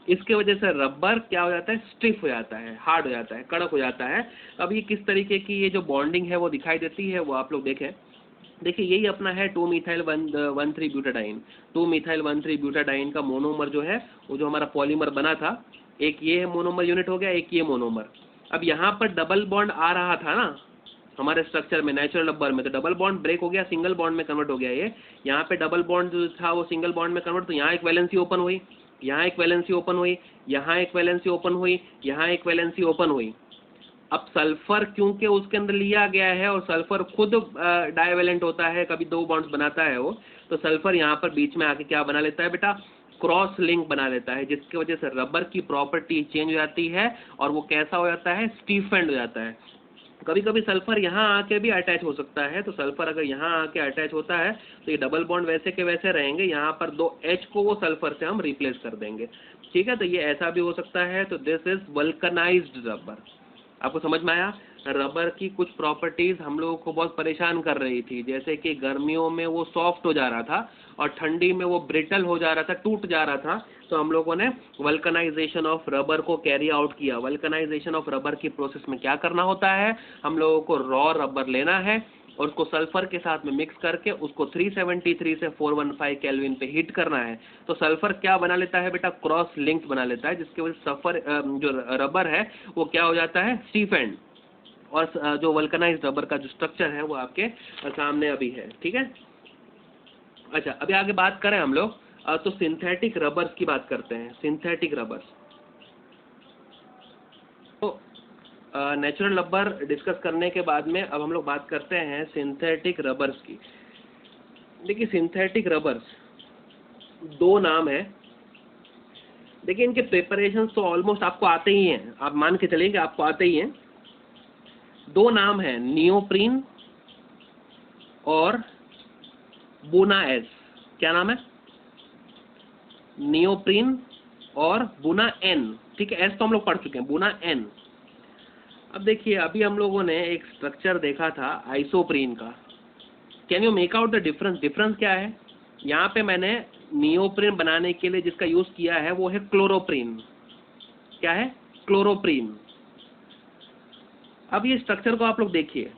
Speaker 1: इसके वजह से रबर क्या हो जाता है, स्टिफ हो जाता है, हार्ड हो जाता है, कड़क हो जाता है। अब ये किस तरीके की ये जो बॉन्डिंग है वो दिखाई देती है, वो आप लोग देखें। देखिए यही अपना है 2-methyl-1,3 ब्यूटाडाइन। 2-methyl-1,3 ब्यूटाडाइन का मोनोमर जो है, वो जो हमारा पॉलीमर बना था, एक ये मोनोमर यूनिट हो गया, एक ये मोनोमर। अब यहाँ पर डबल बॉन्ड आ रहा था ना हमारे स्ट्रक्चर में, नेचुरल रबर में, तो डबल बॉन्ड ब्रेक हो गया, सिंगल बॉन्ड में कन्वर्ट हो गया। ये यहाँ पे डबल बॉन्ड जो था वो सिंगल बॉन्ड में कन्वर्ट, तो यहाँ एक वैलेंसी ओपन हुई, यहाँ एक वैलेंसी ओपन हुई, यहाँ एक वैलेंसी ओपन हुई, यहाँ एक वैलेंसी ओपन हुई। अब सल्फर क्योंकि उसके अंदर लिया गया है, और सल्फर खुद डाइवेलेंट होता है, कभी 2 बॉन्ड्स बनाता है वो, तो सल्फर यहाँ पर बीच में आके क्या बना लेता है बेटा, क्रॉस लिंक बना लेता है, जिसकी वजह से रबर की प्रॉपर्टी चेंज हो जाती है, और वो कैसा हो जाता है, स्टीफेंड हो जाता है। कभी कभी सल्फर यहाँ आके भी अटैच हो सकता है, तो सल्फर अगर यहाँ आके अटैच होता है तो ये डबल बॉन्ड वैसे के वैसे रहेंगे, यहाँ पर 2 H को वो सल्फर से हम रिप्लेस कर देंगे। ठीक है, तो ये ऐसा भी हो सकता है। तो दिस इज वल्कनाइज्ड रबर। आपको समझ में आया। रबर की कुछ प्रॉपर्टीज हम लोगों को बहुत परेशान कर रही थी, जैसे कि गर्मियों में वो सॉफ्ट हो जा रहा था और ठंडी में वो ब्रिटल हो जा रहा था, टूट जा रहा था। तो हम लोगों ने वल्कनाइजेशन ऑफ रबर को कैरी आउट किया। वल्कनाइजेशन ऑफ रबर की प्रोसेस में क्या करना होता है, हम लोगों को रॉ रबर लेना है और उसको सल्फर के साथ में मिक्स करके उसको 373 से 415 केल्विन पे हीट करना है। तो सल्फर क्या बना लेता है बेटा, क्रॉस लिंक्स बना लेता है, जिसकी वजह से सल्फर जो रबर है वो क्या हो जाता है, स्टीफेंड। और जो वल्कनाइज्ड रबर का जो स्ट्रक्चर है वो आपके सामने अभी है, ठीक है। अच्छा, अभी आगे बात करें हम लोग तो सिंथेटिक रबर्स की बात करते हैं। सिंथेटिक रबर्स, तो नेचुरल रबर डिस्कस करने के बाद में अब हम लोग बात करते हैं सिंथेटिक रबर्स की। देखिए, सिंथेटिक रबर्स दो नाम है। देखिए, इनके प्रिपरेशन तो ऑलमोस्ट आपको आते ही हैं, आप मान के चलिए कि आपको आते ही हैं। दो नाम है, नियोप्रीन और बुना एस। क्या नाम है? नियोप्रीन और बुना एन, ठीक है। एस तो हम लोग पढ़ चुके हैं, बुना एन। अब देखिए, अभी हम लोगों ने एक स्ट्रक्चर देखा था आइसोप्रीन का। Can you make out the difference? Difference क्या है? यहाँ पे मैंने नियोप्रीन बनाने के लिए जिसका यूज किया है वो है क्लोरोप्रीन। क्या है? क्लोरोप्रीन। अब ये स्ट्रक्चर को आप लोग देखिए,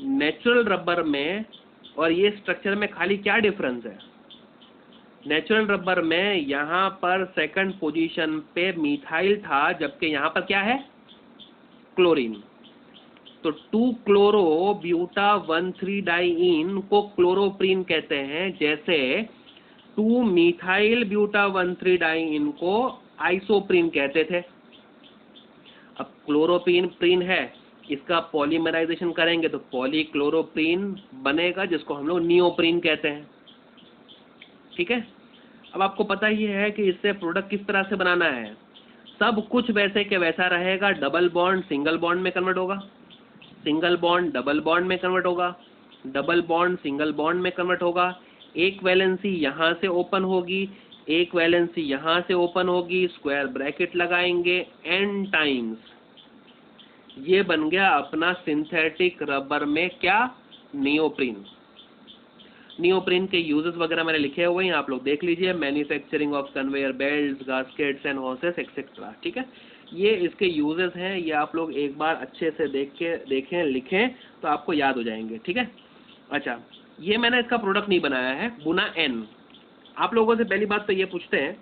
Speaker 1: नेचुरल रबर में और ये स्ट्रक्चर में खाली क्या डिफरेंस है? नेचुरल रबर में यहाँ पर सेकंड पोजीशन पे मिथाइल था, जबकि यहाँ पर क्या है? क्लोरीन। तो 2-क्लोरो-ब्यूटा-1,3-डाइईन को क्लोरोप्रीन कहते हैं, जैसे 2-मिथाइल-ब्यूटा-1,3-डाइईन को आइसोप्रीन कहते थे। अब क्लोरोप्रीन प्रीन है, इसका पॉलीमराइजेशन करेंगे तो पॉलीक्लोरोप्रीन बनेगा, जिसको हम लोग नियोप्रीन कहते हैं, ठीक है। अब आपको पता ही है कि इससे प्रोडक्ट किस तरह से बनाना है। सब कुछ वैसे के वैसा रहेगा। डबल बॉन्ड सिंगल बॉन्ड में कन्वर्ट होगा, सिंगल बॉन्ड डबल बॉन्ड में कन्वर्ट होगा, डबल बॉन्ड सिंगल बॉन्ड में कन्वर्ट होगा। एक वैलेंसी यहाँ से ओपन होगी, एक वैलेंसी यहाँ से ओपन होगी, स्क्वायर ब्रैकेट लगाएंगे, n टाइम्स। ये बन गया अपना सिंथेटिक रबर में क्या? नियोप्रीन। नियोप्रीन के यूजेस वगैरह मैंने लिखे हुए हैं, आप लोग देख लीजिए। Manufacturing of conveyor belts, gaskets and hoses etcetera, ठीक है। ये इसके यूजेस हैं, ये आप लोग एक बार अच्छे से देखें लिखें तो आपको याद हो जाएंगे, ठीक है। अच्छा, ये मैंने इसका प्रोडक्ट नहीं बनाया है, बुना एन। आप लोगों से पहली बात तो ये पूछते हैं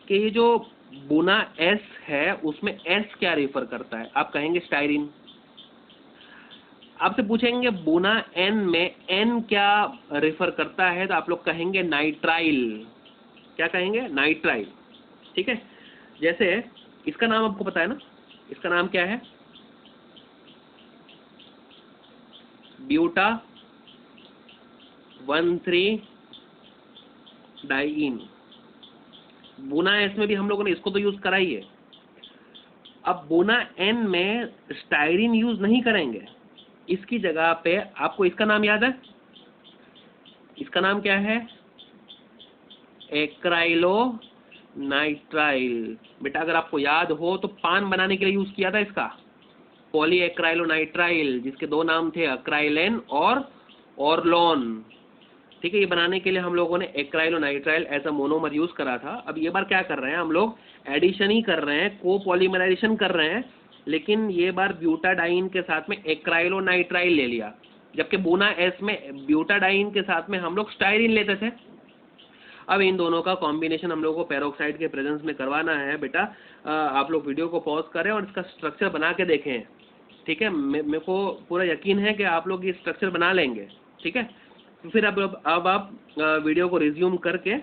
Speaker 1: कि ये जो बुना एस है उसमें एस क्या रेफर करता है? आप कहेंगे स्टाइरिन। आपसे पूछेंगे बुना एन में एन क्या रेफर करता है, तो आप लोग कहेंगे नाइट्राइल। क्या कहेंगे? नाइट्राइल, ठीक है। जैसे इसका नाम आपको पता है ना, इसका नाम क्या है? ब्यूटा 1,3-डाइईन। बुना एस में भी हम लोगों ने इसको तो यूज करा ही है। अब बुना एन में स्टाइरिन यूज नहीं करेंगे, इसकी जगह पे आपको इसका नाम याद है? इसका नाम क्या है? Acrylo nitrile. बेटा अगर आपको याद हो तो पान बनाने के लिए यूज किया था इसका, पॉली एक्राइलो नाइट्राइल, जिसके दो नाम थे, अक्राइलेन और ऑर्लोन, ठीक है। ये बनाने के लिए हम लोगों ने एक्राइलो नाइट्राइल ऐसा मोनोमर यूज करा था। अब ये बार क्या कर रहे हैं हम लोग? एडिशन ही कर रहे हैं, कोपॉलीमराइजेशन कर रहे हैं, लेकिन ये बार ब्यूटाडाइन के साथ में एक्राइलो नाइट्राइल ले लिया, जबकि बुना एस में ब्यूटाडाइन के साथ में हम लोग स्टाइरिन लेते थे। अब इन दोनों का कॉम्बिनेशन हम लोग को पेरोक्साइड के प्रेजेंस में करवाना है। बेटा आप लोग वीडियो को पॉज करें और इसका स्ट्रक्चर बना के देखें, ठीक है। मेरे को पूरा यकीन है कि आप लोग ये स्ट्रक्चर बना लेंगे, ठीक है। तो फिर अब आप वीडियो को रिज्यूम करके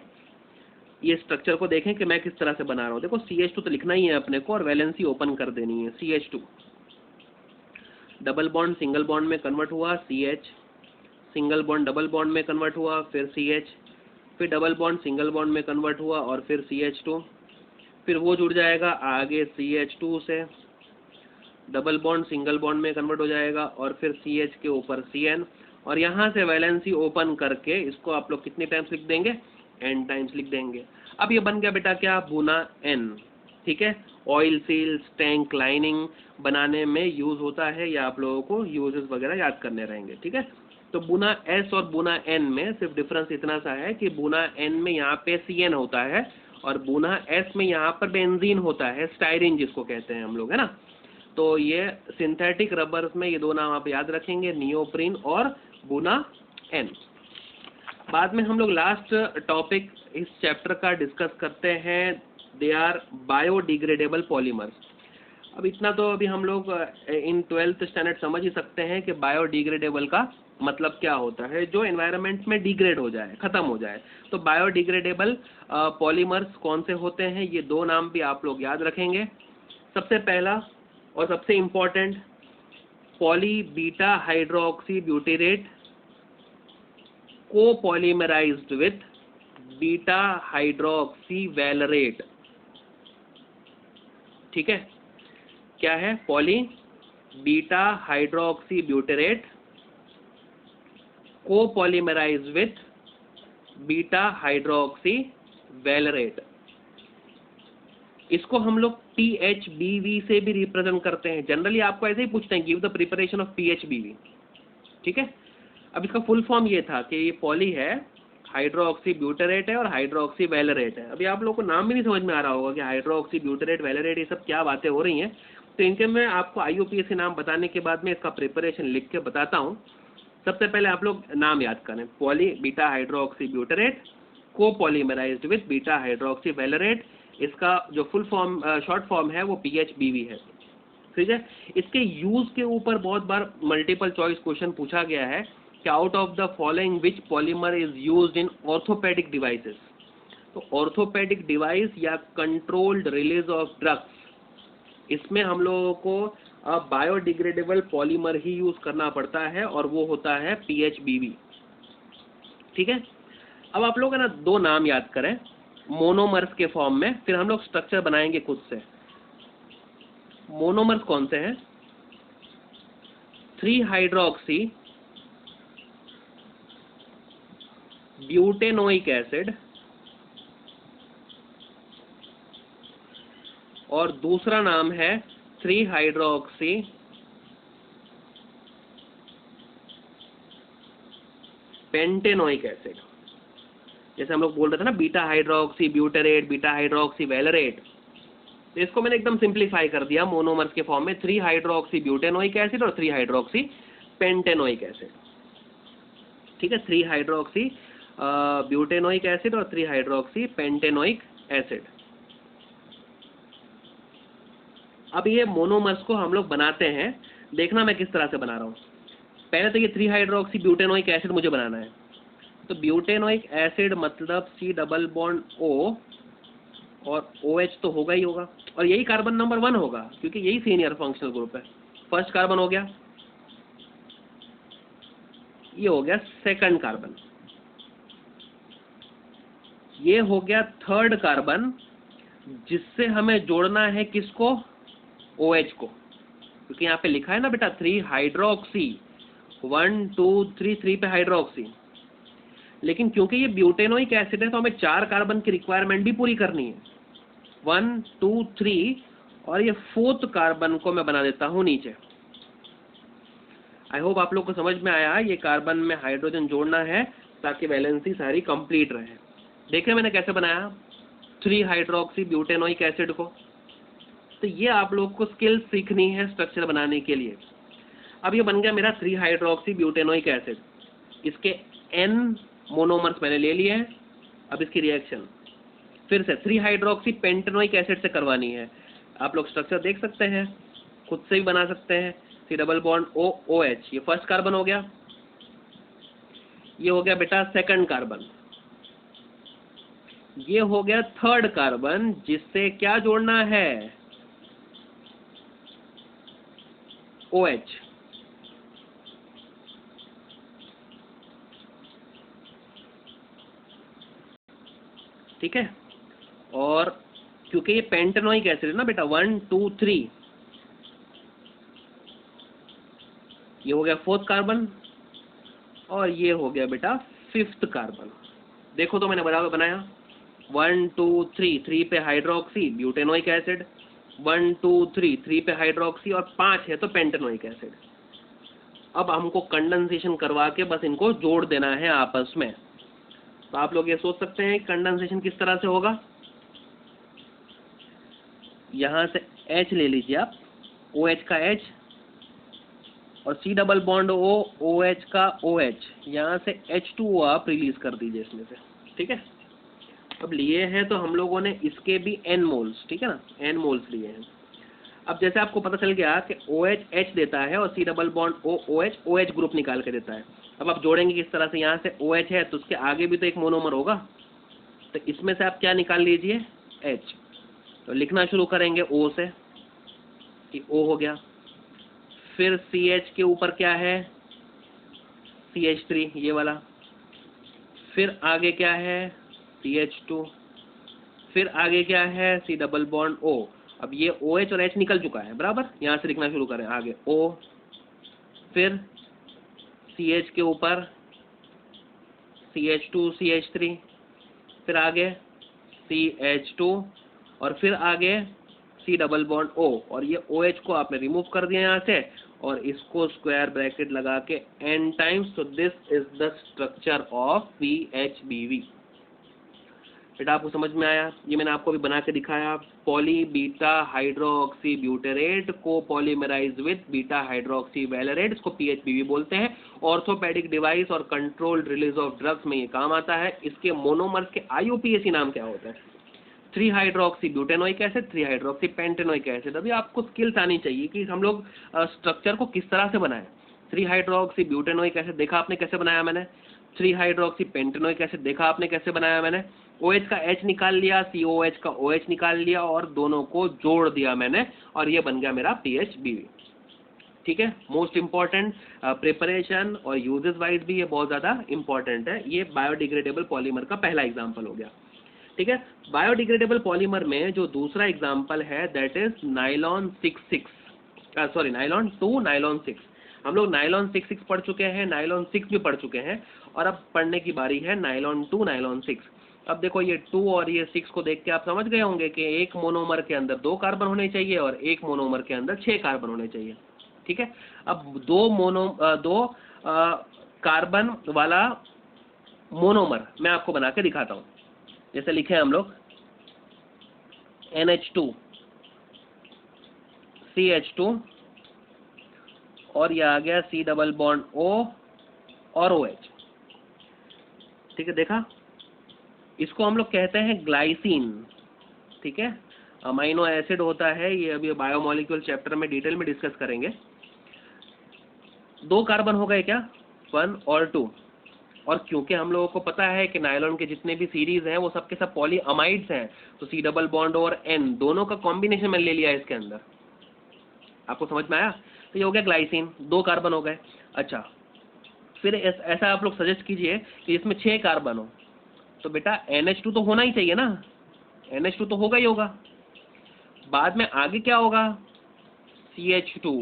Speaker 1: ये स्ट्रक्चर को देखें कि मैं किस तरह से बना रहा हूँ। देखो, CH2 तो लिखना ही है अपने को और वैलेंसी ओपन कर देनी है। CH2 double bond single bond में कन्वर्ट हुआ, CH, single bond double bond में कन्वर्ट हुआ, फिर CH, फिर डबल बॉन्ड सिंगल बॉन्ड में कन्वर्ट हुआ और फिर CH2, फिर वो जुड़ जाएगा आगे CH2 से, डबल बॉन्ड सिंगल बॉन्ड में कन्वर्ट हो जाएगा और फिर CH के ऊपर CN, और यहाँ से वैलेंसी ओपन करके इसको आप लोग कितने टाइम्स लिख देंगे? n टाइम्स लिख देंगे। अब ये बन गया बेटा क्या? बुना n, ठीक है। ऑयल सील्स, टैंक लाइनिंग बनाने में यूज होता है, या आप लोगों को यूजेस वगैरह याद करने रहेंगे, ठीक है। तो बुना S और बुना N में सिर्फ डिफरेंस इतना सा है कि बुना N में यहाँ पे CN होता है और बुना S में यहाँ पर बेंजीन होता है, स्टाइरिन जिसको कहते हैं हम लोग, है ना। तो ये सिंथेटिक रबर्स में ये दो नाम आप याद रखेंगे, नियोप्रीन और बुना N। बाद में हम लोग लास्ट टॉपिक इस चैप्टर का डिस्कस करते हैं, दे आर बायोडिग्रेडेबल पॉलीमर्स। अब इतना तो अभी हम लोग इन 12th स्टैंडर्ड समझ ही सकते हैं कि बायोडिग्रेडेबल का मतलब क्या होता है, जो एनवायरनमेंट में डिग्रेड हो जाए, खत्म हो जाए। तो बायोडिग्रेडेबल पॉलीमर्स कौन से होते हैं, ये दो नाम भी आप लोग याद रखेंगे। सबसे पहला और सबसे important, poly beta hydroxy butyrate copolymerized with beta hydroxy valerate. ठीक है, क्या है? Poly beta hydroxy butyrate copolymerized with beta hydroxy valerate. इसको हम लोग PHBV से भी रिप्रेजेंट करते हैं। जनरली आपको ऐसे ही पूछते हैं, give the preparation of PHBV। ठीक है, अब इसका फुल फॉर्म ये था कि ये पॉली है, हाइड्रोक्सी ब्यूटेरेट है और हाइड्रोक्सी वैलरेट है। अभी आप लोगों को नाम भी नहीं समझ में आ रहा होगा कि हाइड्रोक्सी ब्यूटेरेट वैलरेट ये सब क्या बातें हो रही हैं। तो इनके मैं आपको IUPAC नाम बताने के बाद में इसका प्रिपरेशन लिख के बताता हूँ। सबसे पहले आप लोग नाम याद करें, poly beta hydroxy butyrate copolymerized with beta hydroxy valerate. इसका जो फुल फॉर्म शॉर्ट फॉर्म है वो PHBV है। ठीक है, इसके यूज के ऊपर बहुत बार मल्टीपल चॉइस क्वेश्चन पूछा गया है कि out of the following which polymer is used in orthopaedic devices. तो ऑर्थोपेडिक डिवाइस या कंट्रोल्ड रिलीज ऑफ ड्रग्स, इसमें हम लोगों को बायोडिग्रेडेबल पॉलीमर ही यूज करना पड़ता है और वो होता है PHBV। ठीक है, अब आप लोग है ना दो नाम याद करें मोनोमर्स के फॉर्म में, फिर हम लोग स्ट्रक्चर बनाएंगे खुद से। मोनोमर्स कौन से हैं? 3 हाइड्रोक्सी ब्यूटेनोइक एसिड और दूसरा नाम है 3 हाइड्रोक्सी पेंटेनोइक एसिड। जैसे हम लोग बोल रहे थे ना बीटा हाइड्रोक्सी ब्यूटेरेट, बीटा हाइड्रोक्सी वैलरेट, तो इसको मैंने एकदम सिंप्लीफाई कर दिया मोनोमर्स के फॉर्म में, 3 हाइड्रोक्सी ब्यूटेनोइक एसिड और 3 हाइड्रोक्सी पेंटेनोइक एसिड। ठीक है, 3 हाइड्रोक्सी ब्यूटेनोइक एसिड और 3 हाइड्रोक्सी पेंटेनोइक एसिड। अब ये मोनोमर्स को हम लोग बनाते हैं, देखना मैं किस तरह से बना रहा हूँ। पहले तो ये 3 हाइड्रोक्सी ब्यूटेनोइक एसिड मुझे बनाना है। तो ब्यूटेनोइक एसिड मतलब C डबल बॉन्ड O और OH तो होगा ही होगा, और यही कार्बन नंबर 1 होगा क्योंकि यही सीनियर फंक्शनल ग्रुप है। फर्स्ट कार्बन हो गया, ये हो गया सेकंड कार्बन, ये हो गया थर्ड कार्बन, जिससे हमें जोड़ना है किसको? OH को, क्योंकि यहाँ पे लिखा है ना बेटा 3 हाइड्रोक्सी, 1 2 3 3 पे हाइड्रोक्सी। लेकिन क्योंकि ये ब्यूटेनोइक एसिड है तो हमें 4 कार्बन की रिक्वायरमेंट भी पूरी करनी है, 1 2 3, और ये 4th कार्बन को मैं बना देता हूँ नीचे। आई होप आप लोग को समझ में आया, ये कार्बन में हाइड्रोजन जोड़ना है ताकि वैलेंसी सारी कंप्लीट रहे। देखिए मैंने कैसे बनाया 3 हाइड्रोक्सी ब्यूटेनोइक एसिड को। तो ये आप लोग को स्किल सीखनी है स्ट्रक्चर बनाने के लिए। अब ये बन गया मेरा 3 हाइड्रोक्सी ब्यूटेनोइक एसिड, इसके N मोनोमर्स मैंने ले लिए हैं। अब इसकी रिएक्शन फिर से 3 हाइड्रोक्सी पेंटेनोइक एसिड से करवानी है। आप लोग स्ट्रक्चर देख सकते हैं, खुद से भी बना सकते हैं। C डबल बॉन्ड OH, ये फर्स्ट कार्बन हो गया, ये हो गया बेटा सेकंड कार्बन, ये हो गया थर्ड कार्बन, जिससे क्या जोड़ना है? OH। ठीक है, और क्योंकि ये पेंटेनोइक एसिड है ना बेटा 1 2 3, ये हो गया 4th कार्बन और ये हो गया बेटा 5th कार्बन। देखो तो मैंने बराबर बनाया 1 2 3, 3 पे हाइड्रोक्सी ब्यूटेनोइक एसिड, 1 2 3, 3 पे हाइड्रोक्सी और 5 है तो पेंटेनोइक एसिड। अब हमको कंडेंसेशन करवा के बस इनको जोड़ देना है आपस में। तो आप लोग ये सोच सकते हैं कंडेंसेशन किस तरह से होगा। यहाँ से H ले लीजिए आप, OH का H, और C double bond O, OH का OH, यहाँ से H2O आप रिलीज कर दीजिए इसमें से। ठीक है, अब लिए हैं तो हम लोगों ने इसके भी N मोल्स, ठीक है ना, N मोल्स लिए हैं। अब जैसे आपको पता चल गया कि OH H देता है और C double bond O OH OH group निकाल के देता है। अब आप जोड़ेंगे किस तरह से, यहाँ से OH है तो उसके आगे भी तो एक मोनोमर होगा, तो इसमें से आप क्या निकाल लीजिए, H। तो लिखना शुरू करेंगे O से कि O हो गया, फिर CH के ऊपर क्या है, CH3 ये वाला, फिर आगे क्या है CH2, फिर आगे क्या है C डबल बॉन्ड O। अब ये OH और H निकल चुका है बराबर, यहाँ से लिखना शुरू करें आगे O, फिर CH के ऊपर CH2 CH3, फिर आगे CH2 और फिर आगे C डबल बॉन्ड O, और ये OH को आपने रिमूव कर दिया यहाँ से और इसको स्क्वायर ब्रैकेट लगा के n टाइम्स, तो this is the structure of PHBV। बेटा आपको समझ में आया? ये मैंने आपको अभी बना के दिखाया। पॉली बीटा हाइड्रोक्सी ब्यूटेरेट को polymerize with beta hydroxy valerate, इसको PHBV बोलते हैं। ऑर्थोपेडिक डिवाइस और कंट्रोल्ड रिलीज ऑफ ड्रग्स में ये काम आता है। इसके मोनोमर्स के IUPAC नाम क्या होता है? 3 hydroxy butanoic acid, 3 hydroxy pentanoic acid. अभी आपको स्किल्स आनी चाहिए कि हम लोग स्ट्रक्चर को किस तरह से बनाएं। 3 हाइड्रोक्सी ब्यूटेनोइक एसिड देखा आपने कैसे बनाया मैंने, 3 हाइड्रोक्सी पेंटेनोइक एसिड देखा आपने कैसे बनाया मैंने। OH का H निकाल लिया, COH का OH निकाल लिया और दोनों को जोड़ दिया मैंने, और ये बन गया मेरा PHBV। ठीक है, मोस्ट इंपॉर्टेंट प्रिपरेशन और यूजेस वाइज भी ये बहुत ज़्यादा इंपॉर्टेंट है। ये बायोडिग्रेडेबल पॉलीमर का पहला एग्जाम्पल हो गया। ठीक है, बायोडिग्रेडेबल पॉलीमर में जो दूसरा एग्जाम्पल है दैट इज नाइलॉन 2 नाइलॉन 6। हम लोग नाइलॉन 6 पढ़ चुके हैं, नाइलॉन 6 भी पढ़ चुके हैं, और अब पढ़ने की बारी है नाइलॉन 2 नाइलॉन 6। अब देखो ये 2 और ये 6 को देख के आप समझ गए होंगे कि एक मोनोमर के अंदर 2 कार्बन होने चाहिए और एक मोनोमर के अंदर 6 कार्बन होने चाहिए। ठीक है, अब दो कार्बन वाला मोनोमर मैं आपको बना के दिखाता हूँ। जैसे लिखे हम लोग NH2 CH2 और ये आ गया C डबल बॉन्ड O और OH। ठीक है, देखा, इसको हम लोग कहते हैं ग्लाइसिन। ठीक है, अमाइनो एसिड होता है, ये अभी बायोमोलिक्यूल चैप्टर में डिटेल में डिस्कस करेंगे। 2 कार्बन हो गए क्या, 1 और 2, और क्योंकि हम लोगों को पता है कि नायलॉन के जितने भी सीरीज हैं वो सबके सब पॉलीअमाइड्स हैं, तो C डबल बॉन्ड और N दोनों का कॉम्बिनेशन मैंने ले लिया है इसके अंदर। आपको समझ में आया? तो ये हो गया ग्लाइसिन, 2 कार्बन हो गए। अच्छा, फिर ऐसा आप लोग सजेस्ट कीजिए कि इसमें 6 कार्बन हो, तो बेटा NH2 तो होना ही चाहिए ना, NH2 तो होगा ही होगा। बाद में आगे क्या होगा, CH2।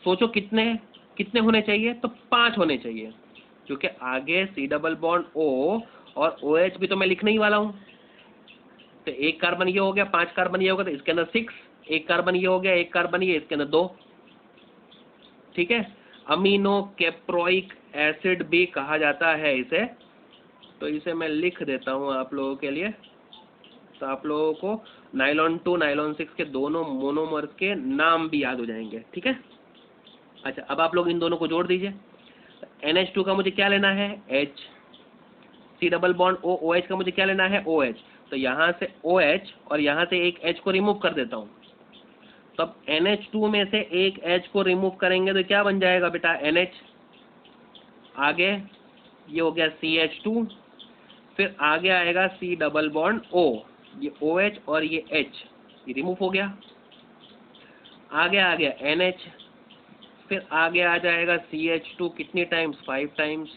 Speaker 1: सोचो कितने कितने होने चाहिए, तो 5 होने चाहिए, क्योंकि आगे C डबल बॉन्ड O और OH भी तो मैं लिखने ही वाला हूँ। तो 1 कार्बन ये हो गया, 5 कार्बन ये होगा, तो इसके अंदर 6, 1 कार्बन ये हो गया, 1 कार्बन ये, इसके अंदर 2। ठीक है, अमीनो कैप्रोइक एसिड भी कहा जाता है इसे, तो इसे मैं लिख देता हूँ आप लोगों के लिए, तो आप लोगों को नाइलॉन 2 नाइलॉन 6 के दोनों मोनोमर्स के नाम भी याद हो जाएंगे। ठीक है, अच्छा, अब आप लोग इन दोनों को जोड़ दीजिए। NH2 का मुझे क्या लेना है, H। C double bond O OH का मुझे क्या लेना है, OH। तो यहाँ से OH और यहाँ से एक H को रिमूव कर देता हूँ, तो अब NH2 में से एक H को रिमूव करेंगे तो क्या बन जाएगा बेटा, NH। आगे ये हो गया CH2, फिर आगे आएगा C डबल बॉन्ड O, ये OH और ये H ये रिमूव हो गया। आगे आ गया NH, फिर आगे आ जाएगा CH2 कितनी टाइम्स, 5 टाइम्स,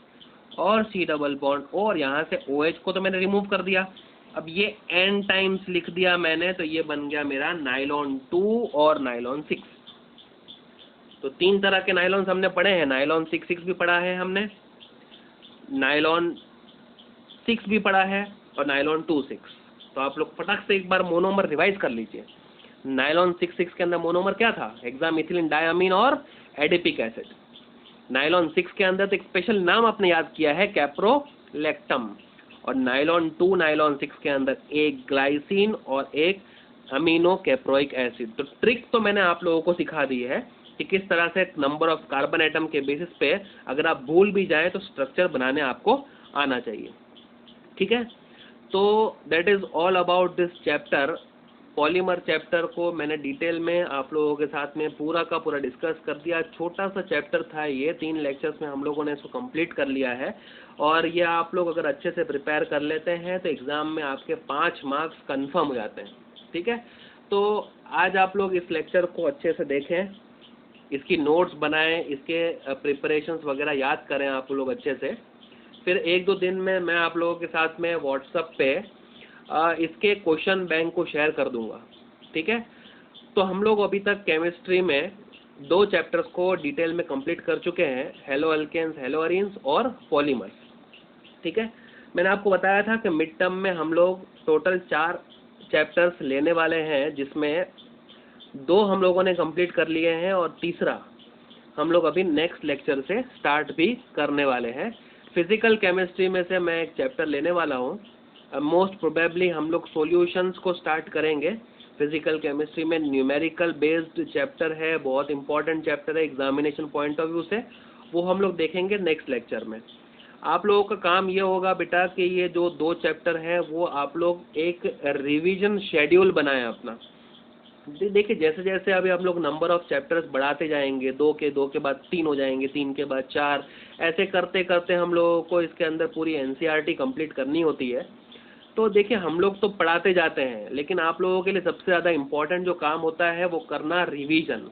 Speaker 1: और C डबल बॉन्ड O, और यहाँ से OH को तो मैंने रिमूव कर दिया। अब ये N टाइम्स लिख दिया मैंने, तो ये बन गया मेरा नाइलॉन 2 और नाइलॉन 6। तो 3 तरह के नाइलॉन्स हमने पढ़े हैं, नाइलॉन 6 भी पढ़ा है हमने, नाइलॉन 6 भी पढ़ा है, और नाइलॉन 2,6। तो आप लोग फटाक से एक बार मोनोमर रिवाइज कर लीजिए। नाइलॉन 6 के अंदर मोनोमर क्या था, हेक्सामिथिलीन डायमीन और एडिपिक एसिड। नाइलॉन 6 के अंदर तो एक स्पेशल नाम आपने याद किया है, कैप्रोलैक्टम। और नाइलॉन 2 नाइलॉन 6 के अंदर एक ग्लाइसिन और एक अमीनो कैप्रोइक एसिड। तो ट्रिक तो मैंने आप लोगों को सिखा दी है कि किस तरह से नंबर ऑफ कार्बन एटम के बेसिस पे अगर आप भूल भी जाएं तो स्ट्रक्चर बनाने आपको आना चाहिए। ठीक है, तो that is all about this chapter polymer chapter को मैंने डिटेल में आप लोगों के साथ में पूरा का पूरा डिस्कस कर दिया। छोटा सा चैप्टर था ये, 3 लेक्चर्स में हम लोगों ने इसको कंप्लीट कर लिया है। और ये आप लोग अगर अच्छे से प्रिपेयर कर लेते हैं तो एग्ज़ाम में आपके 5 मार्क्स कन्फर्म हो जाते हैं। ठीक है, तो आज आप लोग इस लेक्चर को अच्छे से देखें, इसकी नोट्स बनाएं, इसके प्रिपरेशंस वगैरह याद करें आप लोग अच्छे से। फिर 1-2 दिन में मैं आप लोगों के साथ में व्हाट्सएप पे इसके क्वेश्चन बैंक को शेयर कर दूंगा। ठीक है, तो हम लोग अभी तक केमिस्ट्री में 2 चैप्टर्स को डिटेल में कंप्लीट कर चुके हैं, हेलो अल्केन्स, हेलो अरीन्स और पॉलीमर्स। ठीक है, मैंने आपको बताया था कि मिड टर्म में हम लोग टोटल 4 चैप्टर्स लेने वाले हैं, जिसमें 2 हम लोगों ने कंप्लीट कर लिए हैं और तीसरा हम लोग अभी नेक्स्ट लेक्चर से स्टार्ट भी करने वाले हैं। फिजिकल केमिस्ट्री में से मैं एक चैप्टर लेने वाला हूँ। मोस्ट प्रोबेबली हम लोग सॉल्यूशंस को स्टार्ट करेंगे। फिजिकल केमिस्ट्री में न्यूमेरिकल बेस्ड चैप्टर है, बहुत इंपॉर्टेंट चैप्टर है एग्जामिनेशन पॉइंट ऑफ व्यू से, वो हम लोग देखेंगे नेक्स्ट लेक्चर में। आप लोगों का काम ये होगा बेटा कि ये जो 2 चैप्टर हैं वो आप लोग एक रिवीजन शेड्यूल बनाएं अपना। देखिए जैसे जैसे अभी हम लोग नंबर ऑफ चैप्टर्स बढ़ाते जाएंगे, 2 के बाद 3 हो जाएंगे, 3 के बाद 4, ऐसे करते करते हम लोगों को इसके अंदर पूरी एनसीईआरटी कंप्लीट करनी होती है। तो देखिए हम लोग तो पढ़ाते जाते हैं, लेकिन आप लोगों के लिए सबसे ज़्यादा इम्पोर्टेंट जो काम होता है वो करना रिवीजन।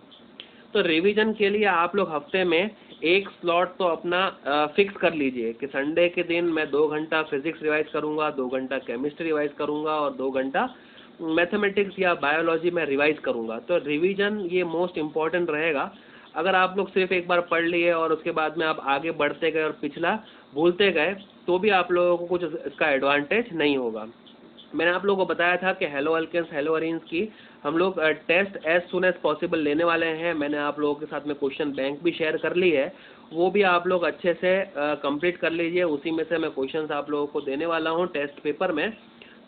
Speaker 1: तो रिवीजन के लिए आप लोग हफ्ते में एक स्लॉट तो अपना फिक्स कर लीजिए कि संडे के दिन मैं 2 घंटा फिजिक्स रिवाइज करूँगा, 2 घंटा केमिस्ट्री रिवाइज करूँगा और 2 घंटा मैथमेटिक्स या बायोलॉजी में रिवाइज करूँगा। तो रिवीजन ये मोस्ट इम्पॉर्टेंट रहेगा। अगर आप लोग सिर्फ एक बार पढ़ लिए और उसके बाद में आप आगे बढ़ते गए और पिछला भूलते गए तो भी आप लोगों को कुछ इसका एडवांटेज नहीं होगा। मैंने आप लोगों को बताया था कि हेलो अल्केन्स, हेलो अरीन्स की हम लोग test as soon as possible लेने वाले हैं। मैंने आप लोगों के साथ में क्वेश्चन बैंक भी शेयर कर ली है, वो भी आप लोग अच्छे से कंप्लीट कर लीजिए। उसी में से मैं क्वेश्चंस आप लोगों को देने वाला हूँ टेस्ट पेपर में,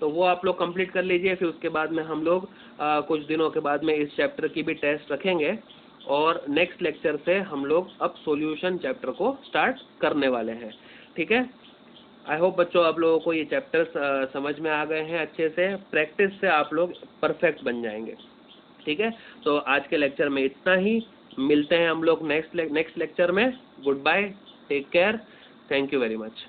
Speaker 1: तो वो आप लोग कंप्लीट कर लीजिए। फिर उसके बाद में हम लोग कुछ दिनों के बाद में इस चैप्टर की भी टेस्ट रखेंगे और नेक्स्ट लेक्चर से हम लोग अब सॉल्यूशन चैप्टर को स्टार्ट करने वाले हैं। ठीक है, आई होप बच्चों आप लोगों को ये चैप्टर्स समझ में आ गए हैं अच्छे से। प्रैक्टिस से आप लोग परफेक्ट बन जाएंगे। ठीक है, तो आज के लेक्चर में इतना ही। मिलते हैं हम लोग नेक्स्ट लेक्चर में। Good bye, take care, thank you very much.